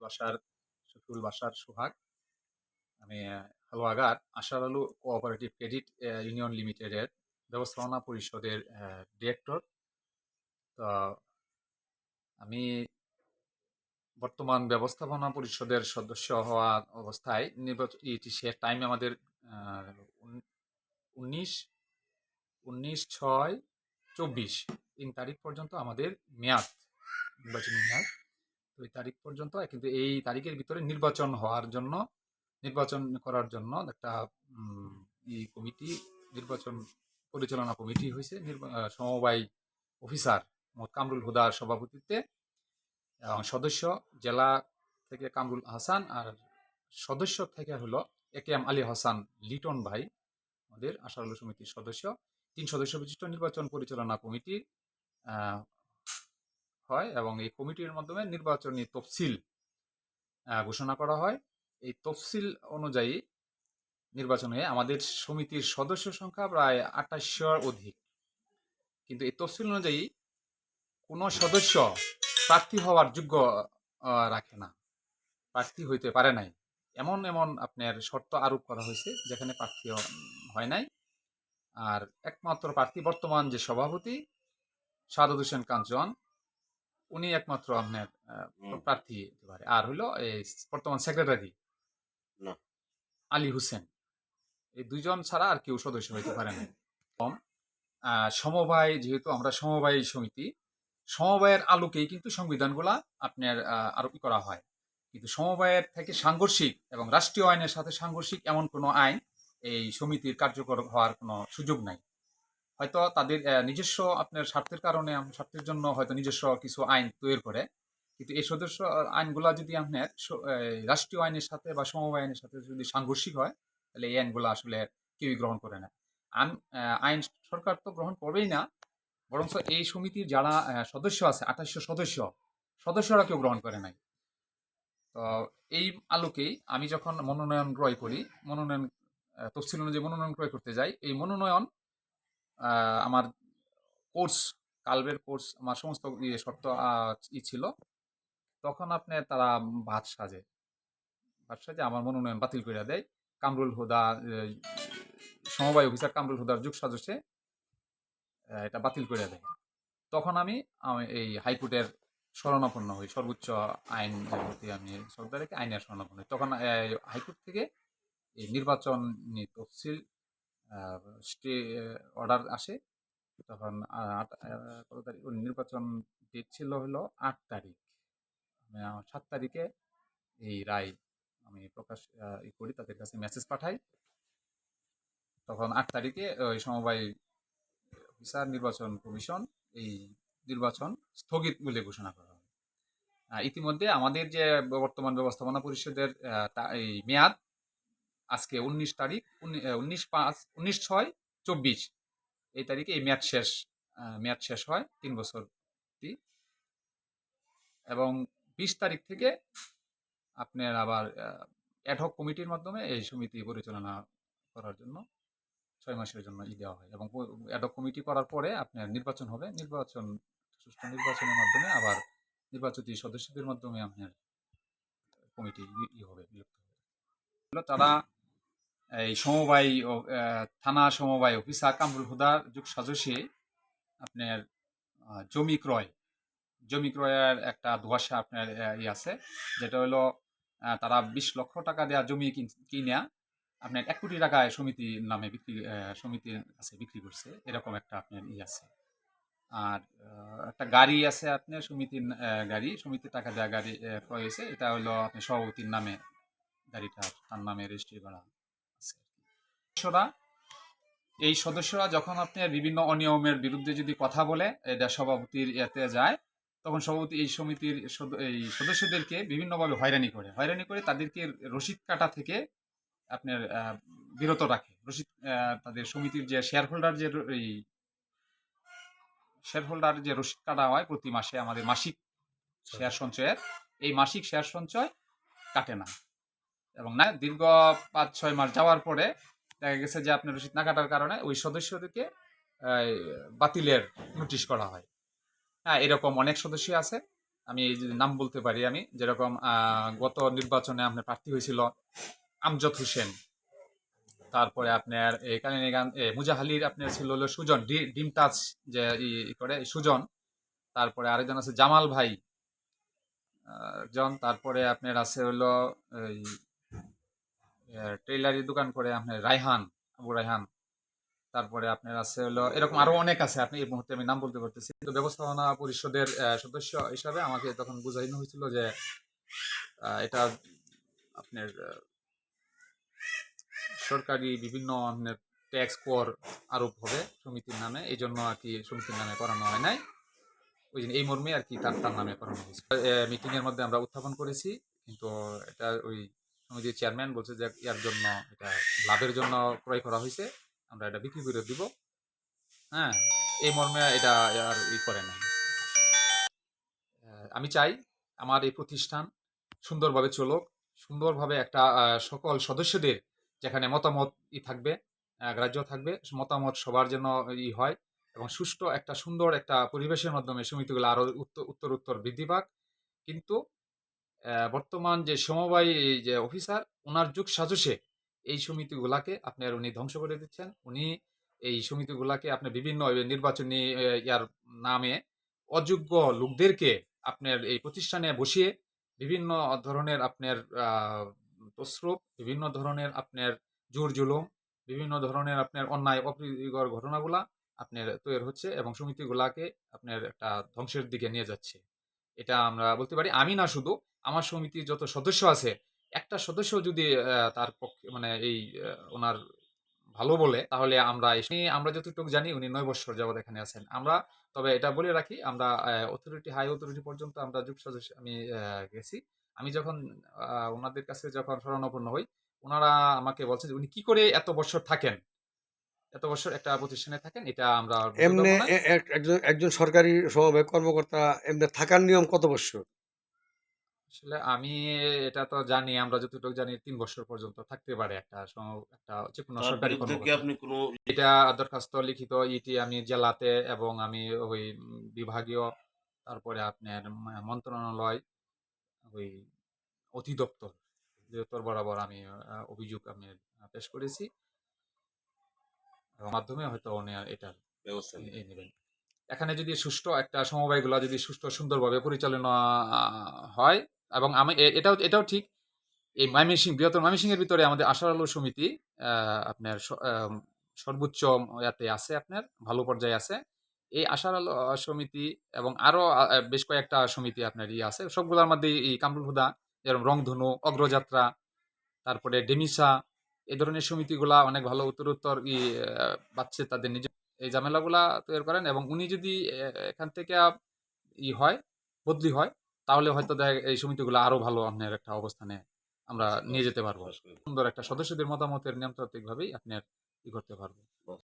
বাসার শফিউল বাসার সোহাগ। আমি হালুয়াঘাট আশার আলু কোঅপারেটিভ ক্রেডিট ইউনিয়ন লিমিটেডের ব্যবস্থাপনা পরিষদের ডিরেক্টর। তো আমি বর্তমান ব্যবস্থাপনা পরিষদের সদস্য হওয়া অবস্থায় নির্বাচন সে টাইমে আমাদের 19/6/24 3 তারিখ পর্যন্ত আমাদের মেয়াদ, নির্বাচনী মেয়াদ। তো এই তারিখ পর্যন্ত, কিন্তু এই তারিখের ভিতরে নির্বাচন করার জন্য একটা কমিটি, নির্বাচন পরিচালনা কমিটি হয়েছে সমবায় অফিসার মোহাম্মদ কামরুল হুদার সভাপতিত্বে। এবং সদস্য জেলা থেকে কামরুল হাসান, আর সদস্য থেকে হলো AKM আলী হাসান লিটন ভাই, আমাদের আশার আলু সমিতির সদস্য। 3 সদস্য বিশিষ্ট নির্বাচন পরিচালনা কমিটি হয় এবং এই কমিটির মাধ্যমে নির্বাচনী তফসিল ঘোষণা করা হয়। এই তফসিল অনুযায়ী নির্বাচনে আমাদের সমিতির সদস্য সংখ্যা প্রায় 2800-র অধিক, কিন্তু এই তফসিল অনুযায়ী কোনো সদস্য প্রার্থী হওয়ার যোগ্য রাখে না, প্রার্থী হইতে পারে নাই। এমন এমন আপনার শর্ত আরোপ করা হয়েছে যেখানে প্রার্থী হয় নাই। আর একমাত্র প্রার্থী বর্তমান যে সভাপতি সাদত হোসেন কাঞ্চন, উনি একমাত্র আপনার প্রার্থী হতে পারে। আর হইলো এই বর্তমান সেক্রেটারি আলী হোসেন, এই দুইজন ছাড়া আর কেউ সদস্য হইতে পারে না। সমবায়, যেহেতু আমরা সমবায় সমিতি, সমবায়ের আলোকেই কিন্তু সংবিধানগুলা আপনার আরোপি করা হয়। কিন্তু সমবায়ের থেকে সাংঘর্ষিক এবং রাষ্ট্রীয় আইনের সাথে সাংঘর্ষিক এমন কোনো আইন এই সমিতির কার্যকর হওয়ার কোনো সুযোগ নাই। হয়তো তাদের নিজস্ব আপনার স্বার্থের স্বার্থের জন্য হয়তো নিজস্ব কিছু আইন তৈরি করে, কিন্তু এই সদস্য আইনগুলা যদি আপনার রাষ্ট্রীয় আইনের সাথে বা সমবায় আইনের সাথে যদি সাংঘর্ষিক হয়, তাহলে এই আইনগুলো আসলে কেউই গ্রহণ করে না। আইন সরকার তো গ্রহণ করবেই না, বরঞ্চ এই সমিতির যারা সদস্য আছে, 2800 সদস্যরা কেউ গ্রহণ করে নাই। তো এই আলোকেই আমি যখন মনোনয়ন ক্রয় করি, তফসিল অনুযায়ী মনোনয়ন ক্রয় করতে যাই, এই মনোনয়ন আমার কালবের কোর্স, আমার সমস্ত শর্ত ছিল। তখন তারা ভাত সাজে আমার মনোনয়ন বাতিল করে দেয়। কামরুল হুদা, সমবায় অফিসার কামরুল হুদার যুগ সাজসে এটা বাতিল করে দেয়। তখন আমি এই হাইকোর্টের শরণাপন্ন হই, সর্বোচ্চ আইন প্রতি আমি শ্রদ্ধা রেখে আইনের শরণাপন্ন হই। তখন হাইকোর্ট থেকে এই নির্বাচন তফসিল স্টে অর্ডার আসে। তখন কত তারিখ নির্বাচন ডেট ছিল, হলো 8 তারিখ। 7 তারিখে এই রায় আমি প্রকাশ করি, তাদের কাছে মেসেজ পাঠাই। তখন 8 তারিখে ওই সমবায় অফিসার নির্বাচন কমিশন এই নির্বাচন স্থগিত বলে ঘোষণা করা হয়। ইতিমধ্যে আমাদের যে বর্তমান ব্যবস্থাপনা পরিষদের এই মেয়াদ আজকে 19 তারিখ, 19/5/19/6/24 এই তারিখে এই মেয়াদ শেষ হয় 3 বছর। এবং 20 তারিখ থেকে আপনার আবার অ্যাডহক কমিটির মাধ্যমে এই সমিতি পরিচালনা করার জন্য 6 মাসের জন্য দেওয়া হয়। এবং অ্যাডহক কমিটি করার পরে আপনার নির্বাচন হবে। সুষ্ঠু নির্বাচনের মাধ্যমে আবার নির্বাচিত সদস্যদের মাধ্যমে আপনার কমিটি হবে, বিলুপ্ত হবে। তারা এই সমবায় থানা সমবায় অফিসার কামরুল হুদার যুগ সাজসে আপনার জমি ক্রয়ের একটা ধোঁয়াশা আপনার আছে, যেটা হলো তারা 20 লক্ষ টাকা দেওয়া জমি কিনে আপনার 1 কোটি টাকায় সমিতির নামে সমিতির কাছে বিক্রি করছে, এরকম একটা আপনার আছে। আর একটা গাড়ি আছে আপনার সমিতির সমিতির টাকা দেওয়া গাড়ি ক্রয় হয়েছে, এটা হলো আপনার সভাপতির নামে, গাড়িটা তার নামে রেজিস্ট্রি করা আছে। এই সদস্যরা যখন আপনার বিভিন্ন অনিয়মের বিরুদ্ধে যদি কথা বলে এটা সভাপতির এতে যায়, তখন সভাপতি এই সমিতির এই সদস্যদেরকে বিভিন্নভাবে হয়রানি করে তাদেরকে রসিদ কাটা থেকে আপনার বিরত রাখে। তাদের সমিতির যে শেয়ার হোল্ডার যে রসিদ কাটা হয় প্রতি মাসে, আমাদের মাসিক শেয়ার সঞ্চয়ের, এই মাসিক শেয়ার সঞ্চয় কাটে না। এবং না দীর্ঘ 5-6 মাস যাওয়ার পরে দেখা গেছে যে আপনার রসিদ না কাটার কারণে ওই সদস্যদেরকে বাতিলের নোটিশ করা হয়। হ্যাঁ, এরকম অনেক সদস্য আছে। আমি যদি নাম বলতে পারি, আমি যেরকম গত নির্বাচনে আপনার প্রার্থী হয়েছিল আমজদ হোসেন, তারপরে আপনার এখানে মুজাহালির আপনার ছিল হলো সুজন, ডিম টাচ যে করে সুজন, তারপরে আরেকজন আছে জামাল ভাই একজন, তারপরে আপনার আছে হলো এই টেইলারি দোকান করে আপনার রায়হান, আবু রায়হান, তারপরে আপনার আছে হলো এরকম আরো অনেক আছে, আপনি এই মুহূর্তে আমি নাম বলতে পারতেছি। তো ব্যবস্থাপনা পরিষদের সদস্য হিসাবে আমাকে তখন বুঝাইনো হয়েছিল যে এটা আপনার সরকারি বিভিন্ন ট্যাক্স কর আরোপ হবে সমিতির নামে, এই জন্য আর কি সমিতির নামে করানো হয় নাই, ওই জন্য এই মর্মে আর কি তার নামে করানো হয়েছে। মিটিং এর মধ্যে আমরা উত্থাপন করেছি, কিন্তু এটা ওই সমিতির চেয়ারম্যান বলছে যে ইয়ার জন্য, এটা লাভের জন্য ক্রয় করা হয়েছে, আমরা এটা বিক্রি করে দিব। হ্যাঁ, এই মর্মে এটা আর করে নাই। আমি চাই আমার এই প্রতিষ্ঠান সুন্দরভাবে চলুক, সুন্দরভাবে একটা সকল সদস্যদের যেখানে মতামত থাকবে, গ্রাহ্য থাকবে, মতামত সবার যেন হয়, এবং সুষ্ঠু একটা সুন্দর একটা পরিবেশের মাধ্যমে সমিতিগুলো আরো উত্তর বৃদ্ধি পাক। কিন্তু বর্তমান যে সমবায় যে অফিসার, ওনার যুগ সাজসে এই সমিতিগুলাকে আপনার উনি ধ্বংস করে দিচ্ছেন। উনি এই সমিতিগুলাকে আপনার বিভিন্ন নির্বাচনী ইয়ার নামে অযোগ্য লোকদেরকে আপনার এই প্রতিষ্ঠানে বসিয়ে বিভিন্ন ধরনের আপনার তসরুপ, বিভিন্ন ধরনের আপনার জোর জুলুম, বিভিন্ন ধরনের আপনার অন্যায় অপ্রীতিকর ঘটনাগুলা আপনার তৈরি হচ্ছে এবং সমিতিগুলাকে আপনার একটা ধ্বংসের দিকে নিয়ে যাচ্ছে। এটা আমরা বলতে পারি। আমি না, শুধু আমার সমিতির যত সদস্য আছে, একটা সদস্য যদি তার পক্ষে মানে এই ওনার ভালো বলে, তাহলে আমরা যতটুকু জানি উনি ৯ বৎসর যাবৎ এখানে আছেন। আমরা তবে এটা বলে রাখি, আমরা হাই অথরিটি পর্যন্ত আমরা যুগ সদস্য আমি গেছি। আমি যখন ওনাদের কাছে যখন শরণাপন্ন হই, ওনারা আমাকে বলছে যে উনি কি করে এত বছর থাকেন, এত বছর একটা প্রতিষ্ঠানে থাকেন, এটা আমরা বলতে এমনি পারবো না। একজন সরকারি সমবায় কর্মকর্তা এমনি থাকার নিয়ম কত বছর? আসলে আমি এটা তো জানি, আমরা যতটুকু জানি ৩ বছর পর্যন্ত থাকতে পারে একটা যেকোনো তার সরকারি বিরুদ্ধে কি কর্মকর্তা। আপনি কোনো এটা দরখাস্ত লিখিত আমি জেলাতে, এবং আমি ওই বিভাগীয়, তারপরে আপনার মন্ত্রণালয়, ওই অধিদপ্তর বরাবর আমি অভিযোগ আমি পেশ করেছি, এবং মাধ্যমে হয়তো উনি এটার ব্যবস্থা নেই? নেবেন। এখানে যদি সুষ্ঠু একটা সমবায়গুলো যদি সুষ্ঠু সুন্দরভাবে পরিচালনা হয়, এবং আমি এটাও ঠিক, এই বৃহত্তর ময়মনসিংহের ভিতরে আমাদের আশার আলো সমিতি আপনার সর্বোচ্চ ইয়াতে আছে, আপনার ভালো পর্যায়ে আছে। এই আশার আলো সমিতি এবং আরো বেশ কয়েকটা সমিতি আপনার আছে, সবগুলোর মধ্যে এই কামরুল হুদা, যেরকম রংধনু, অগ্রযাত্রা, তারপরে ডেমিসা, এই ধরনের সমিতিগুলা অনেক ভালো উত্তরোত্তর পাচ্ছে, তাদের নিজের এই ঝামেলাগুলা তৈরি করেন, এবং উনি যদি এখান থেকে হয়, বদলি হয়, তাহলে হয়তো এই সমিতিগুলো আরো ভালো আপনার একটা অবস্থানে আমরা নিয়ে যেতে পারবো। সুন্দর একটা সদস্যদের মতামতের নিয়মতান্ত্রিক ভাবেই আপনার করতে পারবো।